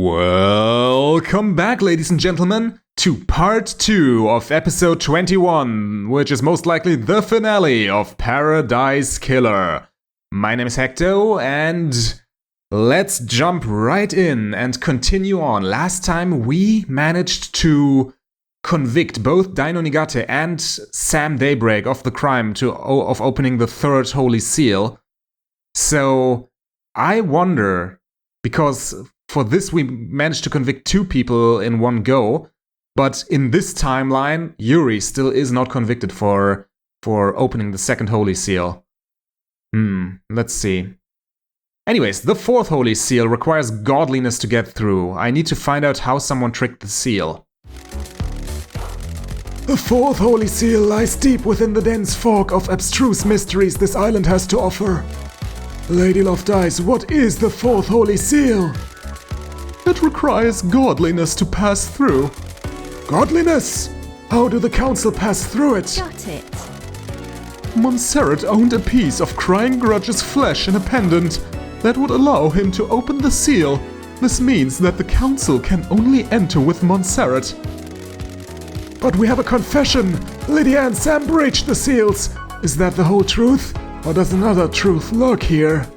Welcome back, ladies and gentlemen, to part 2 of episode 21, which is most likely the finale of Paradise Killer. My name is Hecto, and let's jump right in and continue on. Last time we managed to convict both Dino Nigate and Sam Daybreak of the crime of opening the third Holy Seal. So I wonder, because for this we managed to convict 2 people in one go, but in this timeline, Yuri still is not convicted for opening the second Holy Seal. Let's see. Anyways, the fourth Holy Seal requires godliness to get through. I need to find out how someone tricked the seal. The fourth Holy Seal lies deep within the dense fog of abstruse mysteries this island has to offer. Lady Love Dice, what is the fourth Holy Seal? It requires godliness to pass through. Godliness? How do the council pass through it? Got it. Montserrat owned a piece of Crying Grudge's flesh in a pendant that would allow him to open the seal. This means that the council can only enter with Montserrat. But we have a confession. Lydia and Sam breached the seals. Is that the whole truth? Or does another truth lurk here?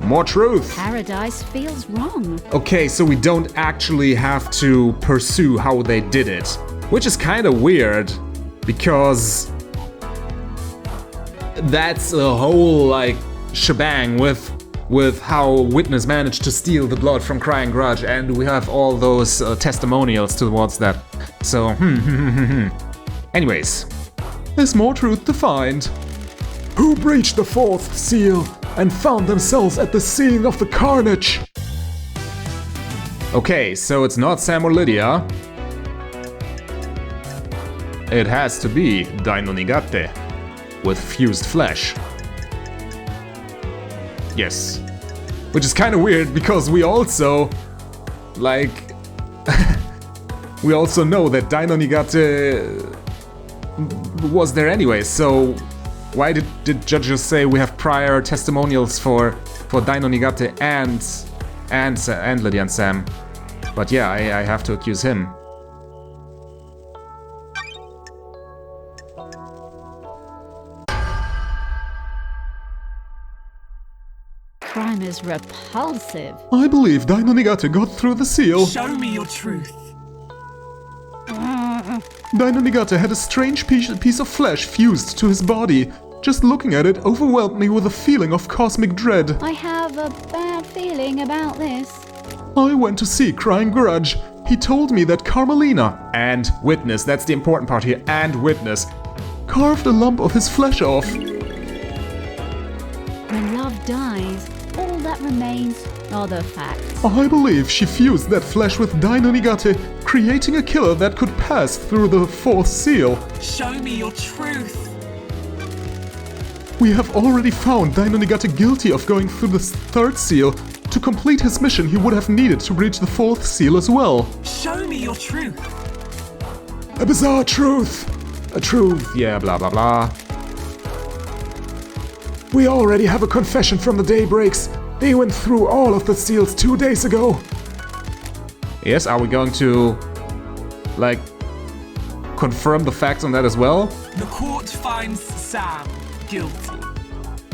More truth. Paradise feels wrong. Okay, so we don't actually have to pursue how they did it. Which is kind of weird, because that's a whole, shebang with how Witness managed to steal the blood from Crying Grudge, and we have all those testimonials towards that. So, Anyways, there's more truth to find. Who breached the fourth seal and found themselves at the scene of the carnage? Okay, so it's not Sam or Lydia. It has to be Dino Nigate with fused flesh. Yes. Which is kind of weird because we also, we also know that Dino Nigate was there anyway, so why did judges say we have prior testimonials for Dino Nigate and Lydia and Sam? But yeah, I have to accuse him. Crime is repulsive. I believe Dino Nigate got through the seal. Show me your truth. Dino Nigate had a strange piece of flesh fused to his body. Just looking at it overwhelmed me with a feeling of cosmic dread. I have a bad feeling about this. I went to see Crying Grudge. He told me that Carmelina and Witness, that's the important part here, and Witness, carved a lump of his flesh off. When love dies, all that remains are the facts. I believe she fused that flesh with Dino Nigate, creating a killer that could pass through the fourth seal. Show me your truth. We have already found Dino Nigate guilty of going through the third seal. To complete his mission, he would have needed to reach the fourth seal as well. Show me your truth. A bizarre truth. A truth, yeah, blah blah blah. We already have a confession from the Daybreaks. They went through all of the seals 2 days ago. Yes, are we going to, confirm the facts on that as well? The court finds Sam guilty.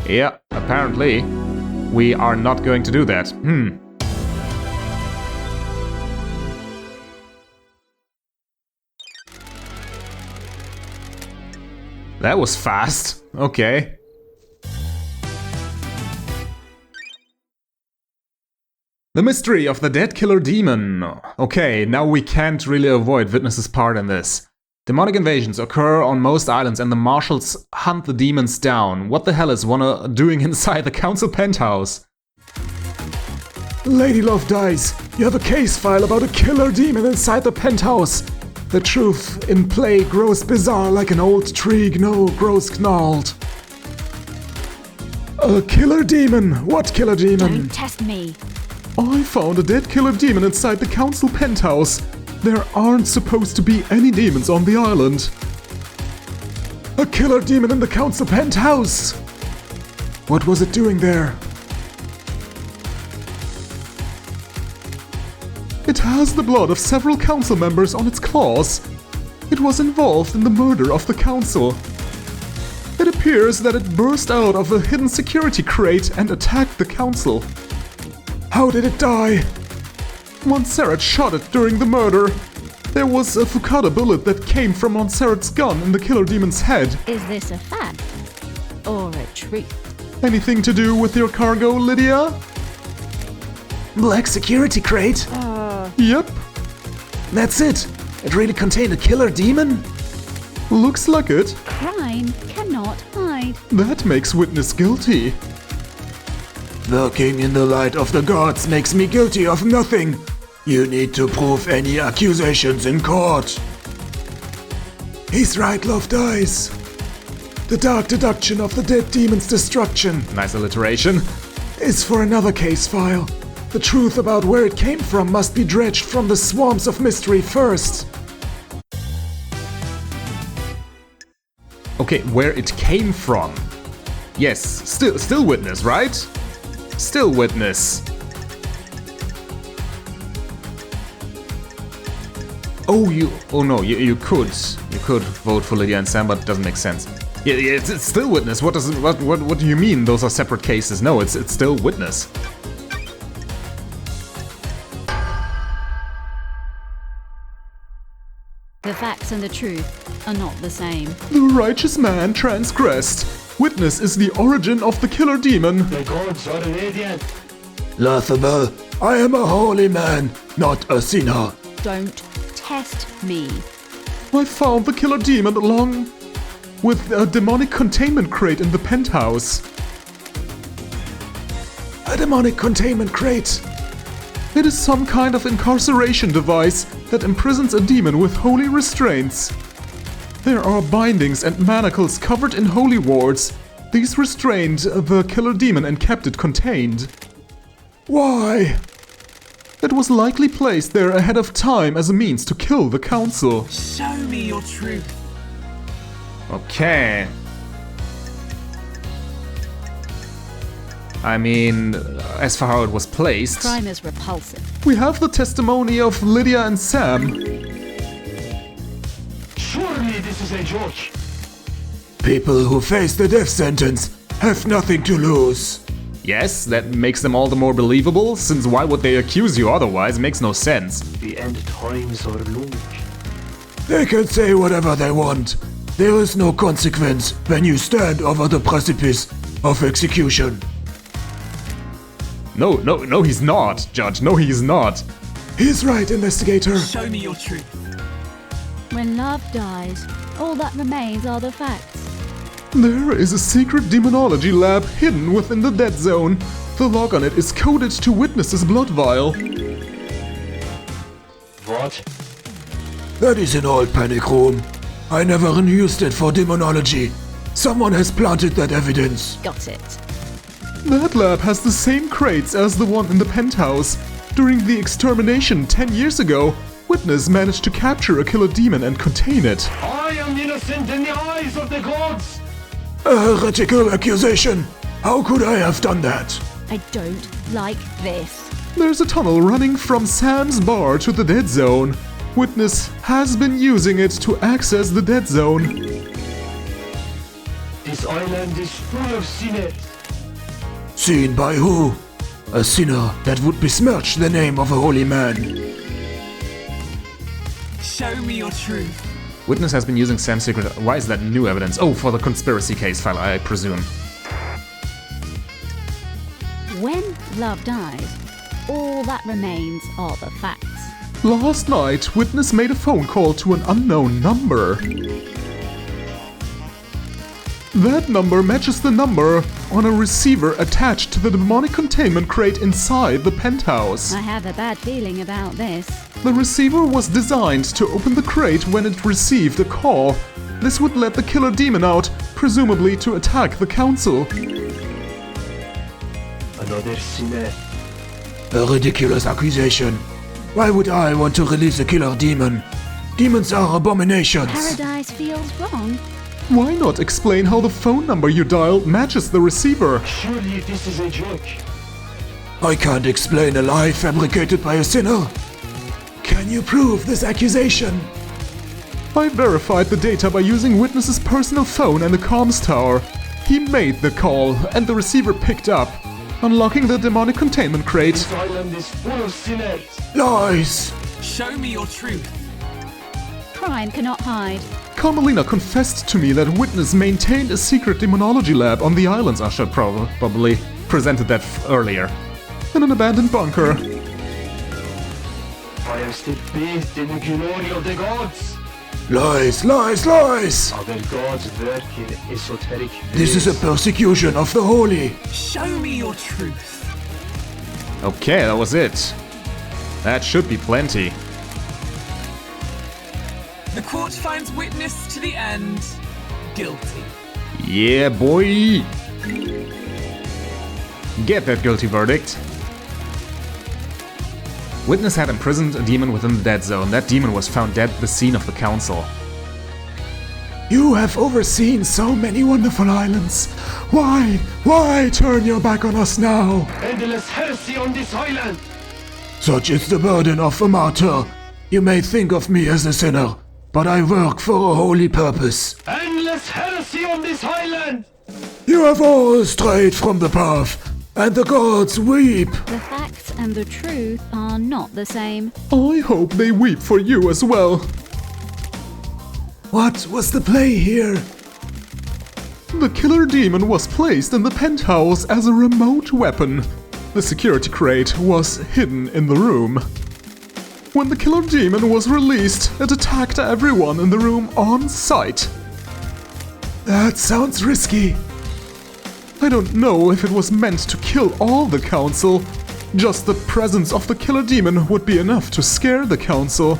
Yeah, apparently. We are not going to do that. That was fast. Okay. The mystery of the dead killer demon. Okay, now we can't really avoid Witness's part in this. Demonic invasions occur on most islands and the marshals hunt the demons down. What the hell is one doing inside the council penthouse? Lady Love Dice, you have a case file about a killer demon inside the penthouse. The truth in play grows bizarre like an old tree grows gnarled. A killer demon? What killer demon? Don't test me. I found a dead killer demon inside the council penthouse. There aren't supposed to be any demons on the island. A killer demon in the council penthouse! What was it doing there? It has the blood of several council members on its claws. It was involved in the murder of the council. It appears that it burst out of a hidden security crate and attacked the council. How did it die? Montserrat shot it during the murder. There was a Fukada bullet that came from Montserrat's gun in the killer demon's head. Is this a fact or a truth? Anything to do with your cargo, Lydia? Black security crate? Yep. That's it. It really contained a killer demon? Looks like it. Crime cannot hide. That makes witness guilty. Working in the light of the gods makes me guilty of nothing. You need to prove any accusations in court. He's right, love dies. The dark deduction of the dead demon's destruction Nice alliteration. is for another case file. The truth about where it came from must be dredged from the swamps of mystery first. Okay, where it came from. Yes, still witness, right? Still witness. Oh no, you could vote for Lydia and Sam, but it doesn't make sense. Yeah, it's still witness. What do you mean? Those are separate cases? No, it's still witness. The facts and the truth are not the same. The righteous man transgressed. Witness is the origin of the killer demon. The gods are radiant. Laughable. I am a holy man, not a sinner. Don't test me. I found the killer demon along with a demonic containment crate in the penthouse. A demonic containment crate. It is some kind of incarceration device that imprisons a demon with holy restraints. There are bindings and manacles covered in holy wards. These restrained the killer demon and kept it contained. Why? It was likely placed there ahead of time as a means to kill the council. Show me your truth. Okay. I mean, as for how it was placed. Crime is repulsive. We have the testimony of Lydia and Sam. Surely this is a joke. People who face the death sentence have nothing to lose. Yes, that makes them all the more believable, since why would they accuse you otherwise? Makes no sense. The end times are long. They can say whatever they want. There is no consequence when you stand over the precipice of execution. No, he's not, Judge. No, he's not. He's right, investigator. Show me your truth. When love dies, all that remains are the facts. There is a secret demonology lab hidden within the dead zone. The log on it is coded to Witness's blood vial. What? That is an old panic room. I never used it for demonology. Someone has planted that evidence. Got it. That lab has the same crates as the one in the penthouse. During the extermination 10 years ago, Witness managed to capture a killer demon and contain it. I am innocent in the eyes of the gods. A heretical accusation. How could I have done that? I don't like this. There's a tunnel running from Sam's bar to the dead zone. Witness has been using it to access the dead zone. This island is full of sinners. Seen by who? A sinner that would besmirch the name of a holy man. Show me your truth. Witness has been using Sam's secret. Why is that new evidence? Oh, for the conspiracy case file, I presume. When love dies, all that remains are the facts. Last night, Witness made a phone call to an unknown number. That number matches the number on a receiver attached to the demonic containment crate inside the penthouse. I have a bad feeling about this. The receiver was designed to open the crate when it received a call. This would let the killer demon out, presumably to attack the council. Another sinner. A ridiculous accusation. Why would I want to release a killer demon? Demons are abominations. Paradise feels wrong. Why not explain how the phone number you dialed matches the receiver? Surely this is a joke. I can't explain a lie fabricated by a sinner. Can you prove this accusation? I verified the data by using Witness's personal phone and the comms tower. He made the call, and the receiver picked up, unlocking the demonic containment crate. This island is full of sinners. Lies! Show me your truth. Crime cannot hide. Carmelina confessed to me that Witness maintained a secret demonology lab on the islands. I should probably presented that earlier. In an abandoned bunker. I am still bathed in the glory of the gods. Lies, lies, lies! Our gods work in esoteric This is a persecution of the holy. Show me your truth. Okay, that was it. That should be plenty. The court finds witness to the end guilty. Yeah, boy! Get that guilty verdict. Witness had imprisoned a demon within the dead zone. That demon was found dead at the scene of the council. You have overseen so many wonderful islands. Why turn your back on us now? endless heresy on this island. Such is the burden of a martyr. You may think of me as a sinner, but I work for a holy purpose. Endless heresy on this island. You have all strayed from the path, and the gods weep. The facts and the truth are not the same. I hope they weep for you as well. What was the play here? The killer demon was placed in the penthouse as a remote weapon. The security crate was hidden in the room. When the killer demon was released, it attacked everyone in the room on sight. That sounds risky. I don't know if it was meant to kill all the council. Just the presence of the killer demon would be enough to scare the council.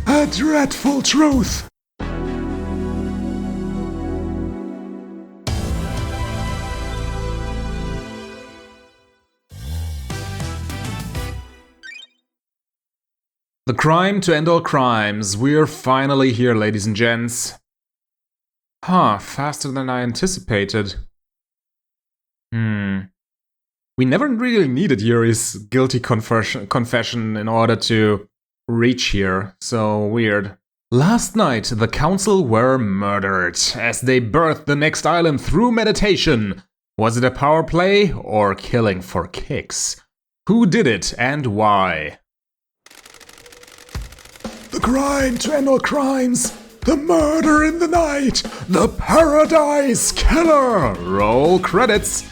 A dreadful truth. The crime to end all crimes. We're finally here, ladies and gents. Faster than I anticipated. We never really needed Yuri's guilty confession in order to reach here, so weird. Last night, the council were murdered as they birthed the next island through meditation. Was it a power play or killing for kicks? Who did it and why? The crime to end all crimes. The murder in the night. The Paradise Killer. Roll credits.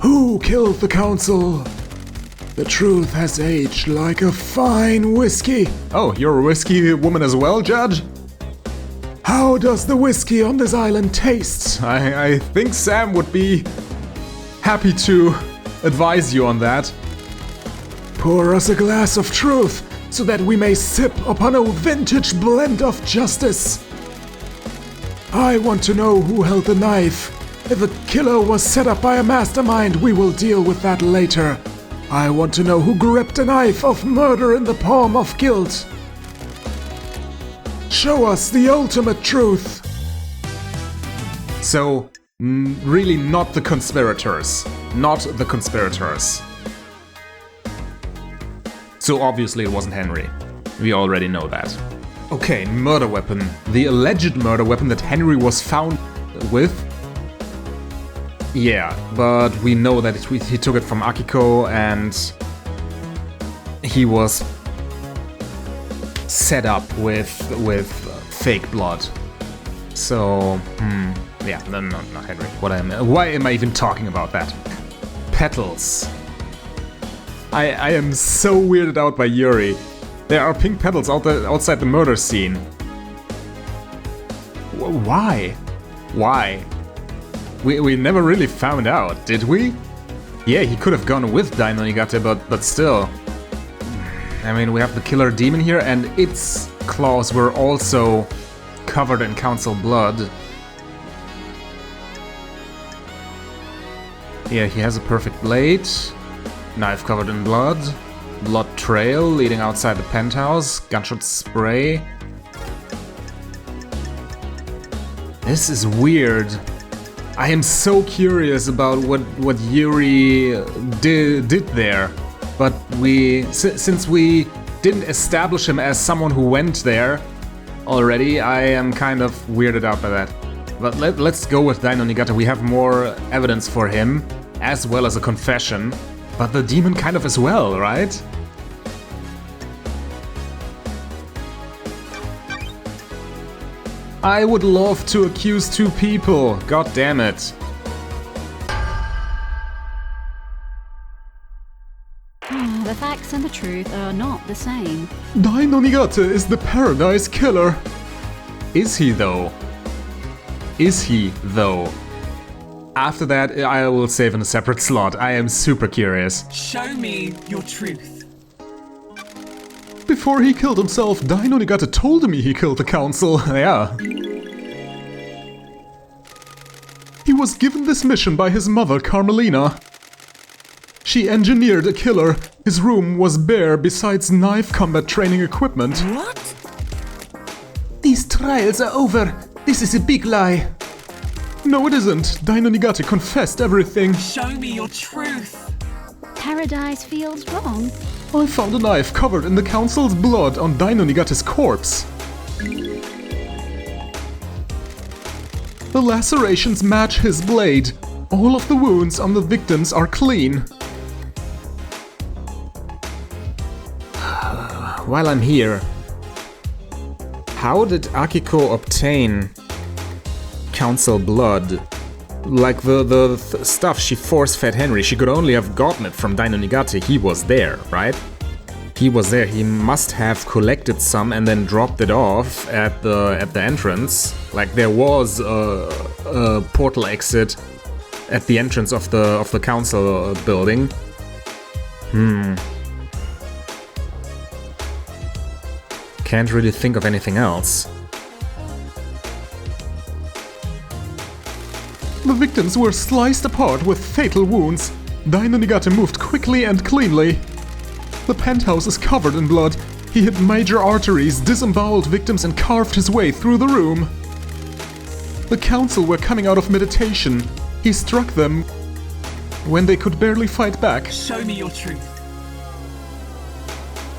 Who killed the council? The truth has aged like a fine whiskey. Oh, you're a whiskey woman as well, Judge? How does the whiskey on this island taste? I think Sam would be happy to advise you on that. Pour us a glass of truth, so that we may sip upon a vintage blend of justice. I want to know who held the knife. If the killer was set up by a mastermind, we will deal with that later. I want to know who gripped a knife of murder in the palm of guilt. Show us the ultimate truth. So, really not the conspirators. Not the conspirators. So obviously it wasn't Henry. We already know that. Okay, murder weapon. The alleged murder weapon that Henry was found with. Yeah, but we know that he took it from Akiko and he was set up with fake blood. So, yeah, no, not Henry. Why am I even talking about that? Petals. I am so weirded out by Yuri. There are pink petals outside the murder scene. Why? Why? We never really found out, did we? Yeah, he could have gone with Dainonigate, but still. I mean, we have the killer demon here, and its claws were also covered in council blood. Yeah, he has a perfect blade. Knife covered in blood. Blood trail leading outside the penthouse. Gunshot spray. This is weird. I am so curious about what Yuri did there. but since we didn't establish him as someone who went there already, I am kind of weirded out by that. But let's go with Dino Nigata. We have more evidence for him, as well as a confession, but the demon kind of as well, right? I would love to accuse two people, god damn it. The facts and the truth are not the same. Dino Nigata is the Paradise Killer. Is he though? Is he though? After that, I will save in a separate slot. I am super curious. Show me your truth. Before he killed himself, Dino Nigata told me he killed the council. Yeah. He was given this mission by his mother, Carmelina. She engineered a killer. His room was bare besides knife combat training equipment. What? These trials are over. This is a big lie. No, it isn't. Dino Nigata confessed everything. Show me your truth. Paradise feels wrong. I found a knife covered in the council's blood on Dino Nigata's corpse. The lacerations match his blade. All of the wounds on the victims are clean. While I'm here, how did Akiko obtain council blood? Like the stuff she force-fed Henry, she could only have gotten it from Dino Nigata. He was there, right? He was there. He must have collected some and then dropped it off at the entrance. Like there was a portal exit at the entrance of the council building. Can't really think of anything else. The victims were sliced apart with fatal wounds. Dino Nigata moved quickly and cleanly. The penthouse is covered in blood. He hit major arteries, disemboweled victims and carved his way through the room. The council were coming out of meditation. He struck them when they could barely fight back. Show me your truth.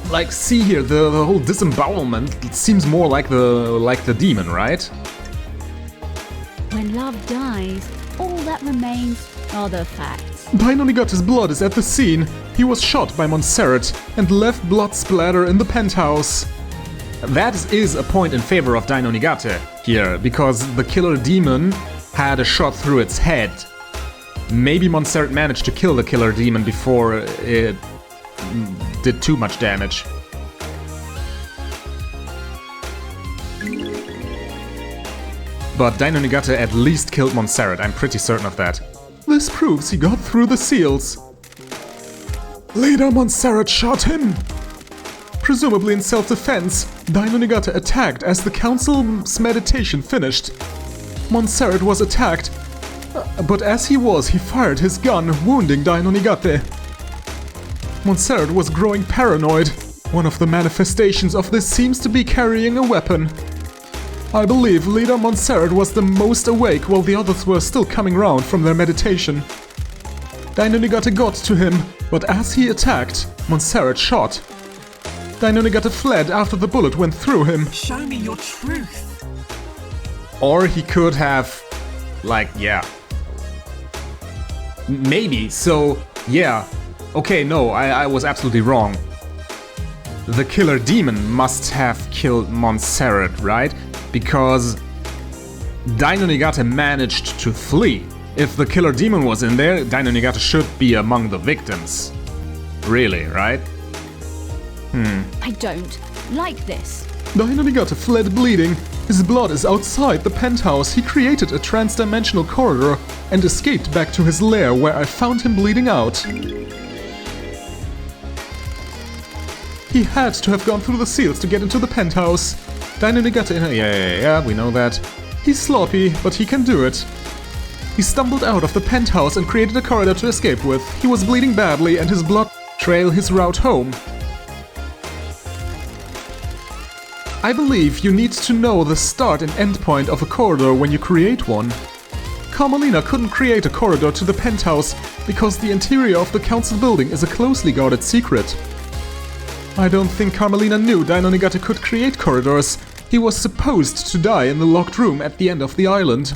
Like, see here, the whole disembowelment seems more like the demon, right? When love dies, all that remains are the facts. Dino Nigata's blood is at the scene. He was shot by Montserrat and left blood splatter in the penthouse. That is a point in favor of Dino Nigata here, because the killer demon had a shot through its head. Maybe Montserrat managed to kill the killer demon before it did too much damage. But Dino Nigata at least killed Montserrat, I'm pretty certain of that. This proves he got through the seals. Later, Montserrat shot him. Presumably in self-defense, Dino Nigata attacked as the council's meditation finished. Montserrat was attacked, but as he fired his gun, wounding Dino Nigata. Montserrat was growing paranoid. One of the manifestations of this seems to be carrying a weapon. I believe leader Montserrat was the most awake while the others were still coming round from their meditation. Dino Nigata got to him, but as he attacked, Montserrat shot. Dino Nigata fled after the bullet went through him. Show me your truth. Or he could have, like, yeah. Maybe, so, yeah. Okay, no, I was absolutely wrong. The killer demon must have killed Montserrat, right? Because Dino Nigata managed to flee. If the killer demon was in there, Dino Nigata should be among the victims. Really, right? I don't like this. Dino Nigata fled bleeding. His blood is outside the penthouse. He created a trans-dimensional corridor and escaped back to his lair where I found him bleeding out. He had to have gone through the seals to get into the penthouse. Dino Nigata yeah, we know that. He's sloppy, but he can do it. He stumbled out of the penthouse and created a corridor to escape with. He was bleeding badly and his blood trailed his route home. I believe you need to know the start and end point of a corridor when you create one. Carmelina couldn't create a corridor to the penthouse because the interior of the council building is a closely guarded secret. I don't think Carmelina knew Dino Nigata could create corridors. He was supposed to die in the locked room at the end of the island.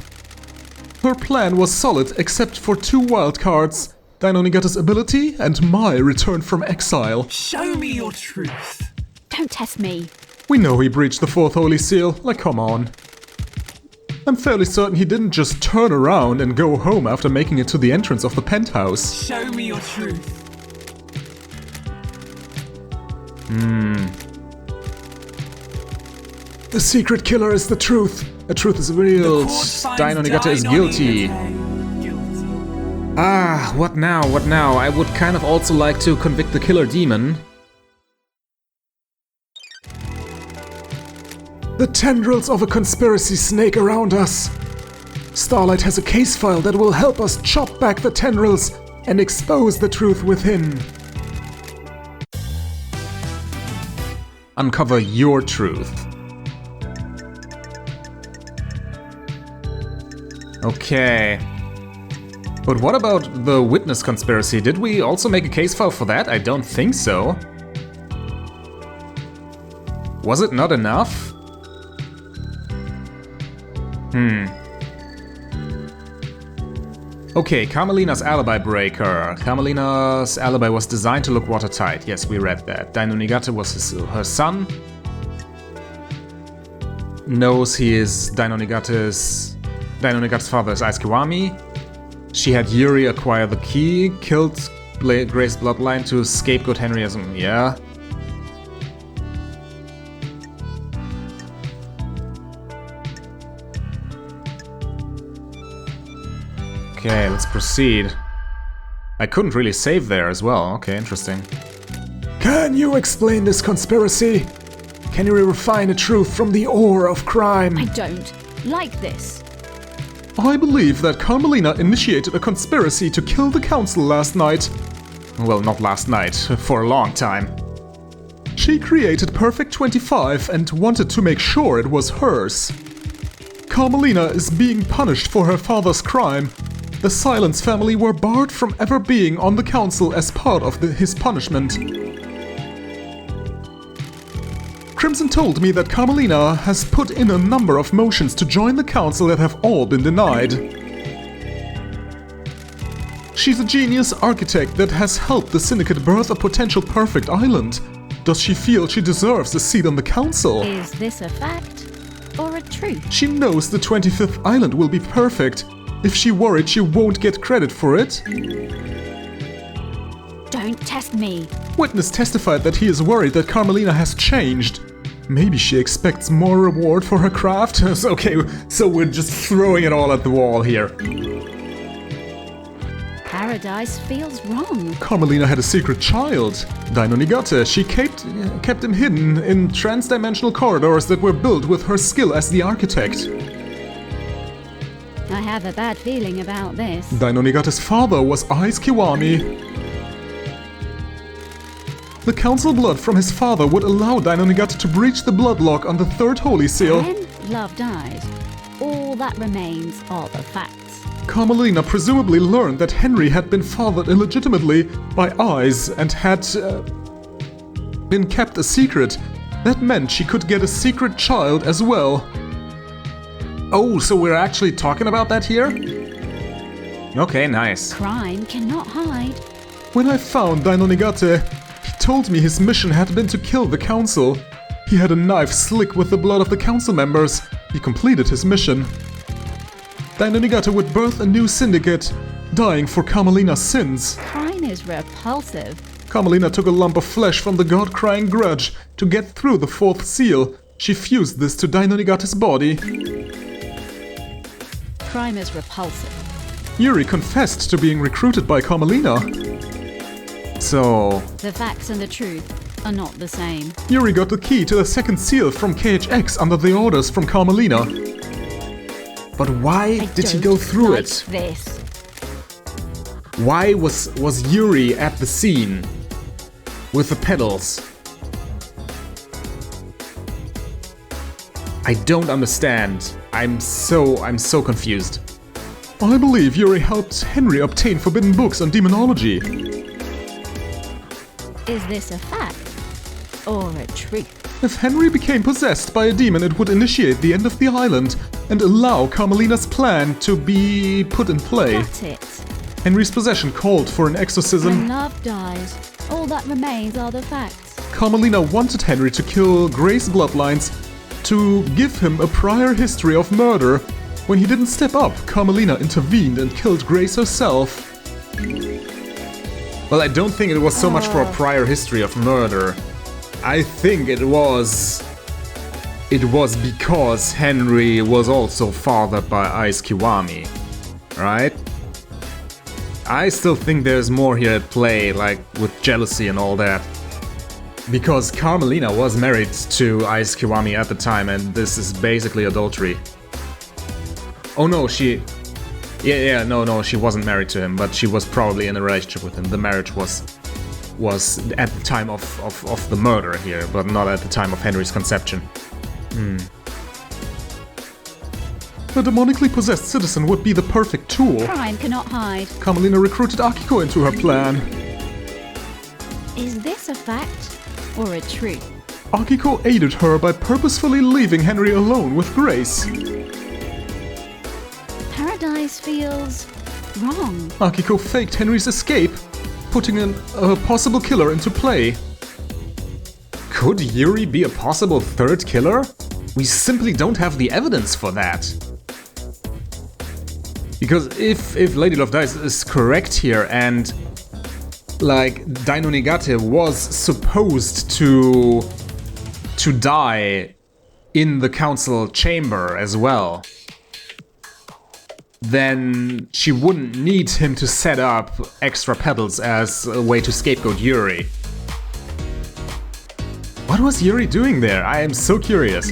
Her plan was solid except for 2 wildcards, Dino Nigata's ability and my return from exile. Show me your truth. Don't test me. We know he breached the 4th Holy Seal, like come on. I'm fairly certain he didn't just turn around and go home after making it to the entrance of the penthouse. Show me your truth. The secret killer is the truth. The truth is revealed. Dino Nigata is guilty. Ah, what now? What now? I would kind of also like to convict the killer demon. The tendrils of a conspiracy snake around us. Starlight has a case file that will help us chop back the tendrils and expose the truth within. Uncover your truth. Okay. But what about the witness conspiracy? Did we also make a case file for that? I don't think so. Was it not enough? Okay, Carmelina's alibi breaker. Carmelina's alibi was designed to look watertight. Yes, we read that. Dino Nigata was her son. Knows he is Dino Nigata's father is Ice Kiwami. She had Yuri acquire the key, killed Gray's bloodline to scapegoat Henry as yeah. Okay, let's proceed. I couldn't really save there as well. Okay, interesting. Can you explain this conspiracy? Can you refine the truth from the ore of crime? I don't like this. I believe that Carmelina initiated a conspiracy to kill the council last night. Well, not last night, for a long time. She created Perfect 25 and wanted to make sure it was hers. Carmelina is being punished for her father's crime. The Silence family were barred from ever being on the council as part of his punishment. Crimson told me that Carmelina has put in a number of motions to join the council that have all been denied. She's a genius architect that has helped the Syndicate birth a potential perfect island. Does she feel she deserves a seat on the council? Is this a fact or a truth? She knows the 25th island will be perfect. If she worried she won't get credit for it? Don't test me. Witness testified that he is worried that Carmelina has changed. Maybe she expects more reward for her craft? Okay, so we're just throwing it all at the wall here. Paradise feels wrong. Carmelina had a secret child, Dino Nigata. She kept him hidden in trans-dimensional corridors that were built with her skill as the architect. I have a bad feeling about this. Dino Nigata's father was Ice Kiwami. The council blood from his father would allow Dino Nigata to breach the bloodlock on the 3rd Holy Seal. When love dies, all that remains are the facts. Carmelina presumably learned that Henry had been fathered illegitimately by Eyes and had been kept a secret. That meant she could get a secret child as well. Oh, so we're actually talking about that here? Okay, nice. Crime cannot hide. When I found Dino Nigata, he told me his mission had been to kill the council. He had a knife slick with the blood of the council members. He completed his mission. Dino Nigata would birth a new syndicate, dying for Carmelina's sins. Crime is repulsive. Carmelina took a lump of flesh from the god-crying grudge to get through the 4th seal. She fused this to Dino Nigata's body. Crime is repulsive. Yuri confessed to being recruited by Carmelina. So... The facts and the truth are not the same. Yuri got the key to the 2nd seal from KHX under the orders from Carmelina. But why did he go through it? This. Why was Yuri at the scene with the pedals? I don't understand. I'm so confused. I believe Yuri helped Henry obtain forbidden books on demonology. Is this a fact or a truth? If Henry became possessed by a demon, it would initiate the end of the island and allow Carmelina's plan to be put in play. Got it. Henry's possession called for an exorcism. When love dies, all that remains are the facts. Carmelina wanted Henry to kill Gray's bloodlines to give him a prior history of murder. When he didn't step up, Carmelina intervened and killed Grace herself. Well, I don't think it was so much for a prior history of murder. I think it was because Henry was also fathered by Ice Kiwami, right? I still think there's more here at play, like with jealousy and all that. Because Carmelina was married to Ice Kiwami at the time, and this is basically adultery. Oh no, she wasn't married to him, but she was probably in a relationship with him. The marriage was at the time of the murder here, but not at the time of Henry's conception. A demonically possessed citizen would be the perfect tool. Crime cannot hide. Carmelina recruited Akiko into her plan. Is this a fact or a truth? Akiko aided her by purposefully leaving Henry alone with Grace. Paradise feels wrong. Akiko faked Henry's escape, putting a possible killer into play. Could Yuri be a possible third killer? We simply don't have the evidence for that. Because if Lady Love Dies is correct here, and like Daino Nigate was supposed to die in the council chamber as well, then she wouldn't need him to set up extra pedals as a way to scapegoat Yuri. What was Yuri doing there? I am so curious.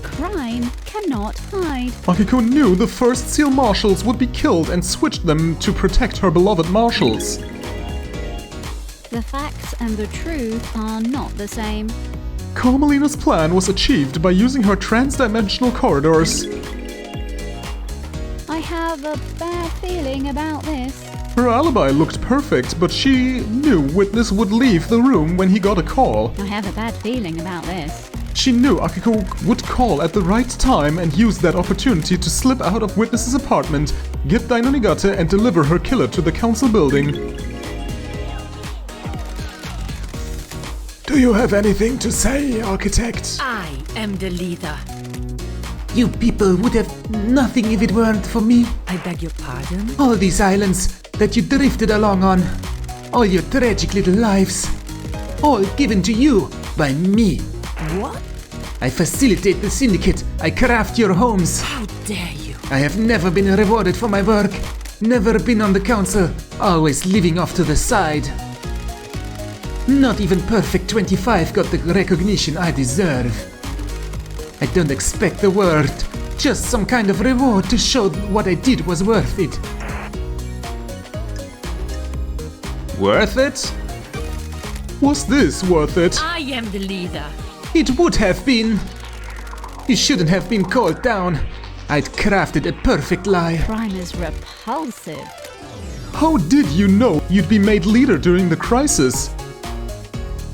Crime cannot hide. Akiko knew the first seal marshals would be killed and switched them to protect her beloved marshals. The facts and the truth are not the same. Carmelina's plan was achieved by using her trans-dimensional corridors. I have a bad feeling about this. Her alibi looked perfect, but she knew Witness would leave the room when he got a call. I have a bad feeling about this. She knew Akiko would call at the right time and use that opportunity to slip out of Witness's apartment, get Daino Nigate and deliver her killer to the council building. Do you have anything to say, Architect? I am the leader. You people would have nothing if it weren't for me. I beg your pardon? All these islands that you drifted along on. All your tragic little lives. All given to you by me. What? I facilitate the syndicate. I craft your homes. How dare you? I have never been rewarded for my work. Never been on the council. Always living off to the side. Not even Perfect 25 got the recognition I deserve. I don't expect the world, just some kind of reward to show what I did was worth it. Worth it? Was this worth it? I am the leader. It would have been. You shouldn't have been called down. I'd crafted a perfect lie. Crime is repulsive. How did you know you'd be made leader during the crisis?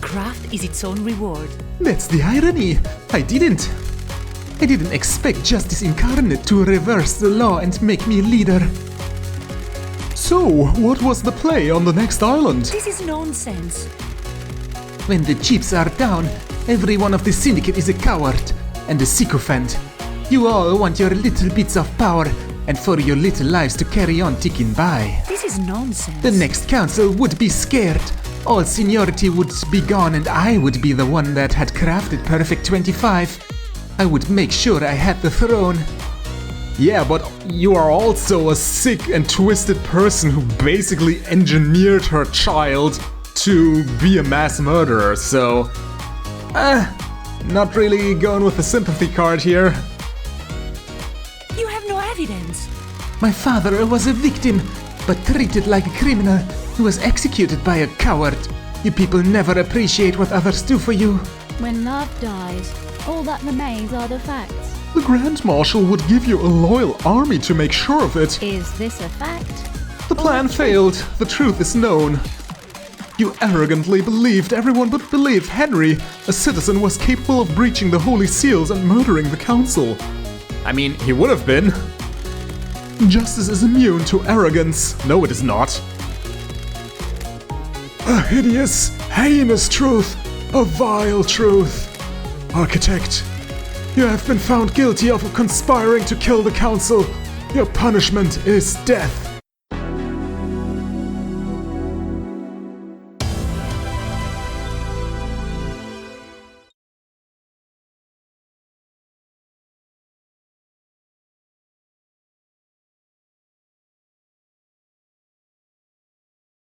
Craft is its own reward. That's the irony. I didn't expect justice incarnate to reverse the law and make me leader. So, what was the play on the next island? This is nonsense. When the chips are down, every one of the syndicate is a coward and a sycophant. You all want your little bits of power and for your little lives to carry on ticking by. This is nonsense. The next council would be scared. All seniority would be gone and I would be the one that had crafted Perfect 25. I would make sure I had the throne. Yeah, but you are also a sick and twisted person who basically engineered her child to be a mass murderer, so... not really going with the sympathy card here. You have no evidence. My father was a victim, but treated like a criminal. He was executed by a coward. You people never appreciate what others do for you. When love dies, all that remains are the facts. The Grand Marshal would give you a loyal army to make sure of it. Is this a fact? The plan failed. The truth is known. You arrogantly believed everyone but believed Henry, a citizen, was capable of breaching the Holy Seals and murdering the Council. I mean, he would have been. Justice is immune to arrogance. No, it is not. A hideous, heinous truth. A vile truth. Architect, you have been found guilty of conspiring to kill the Council. Your punishment is death.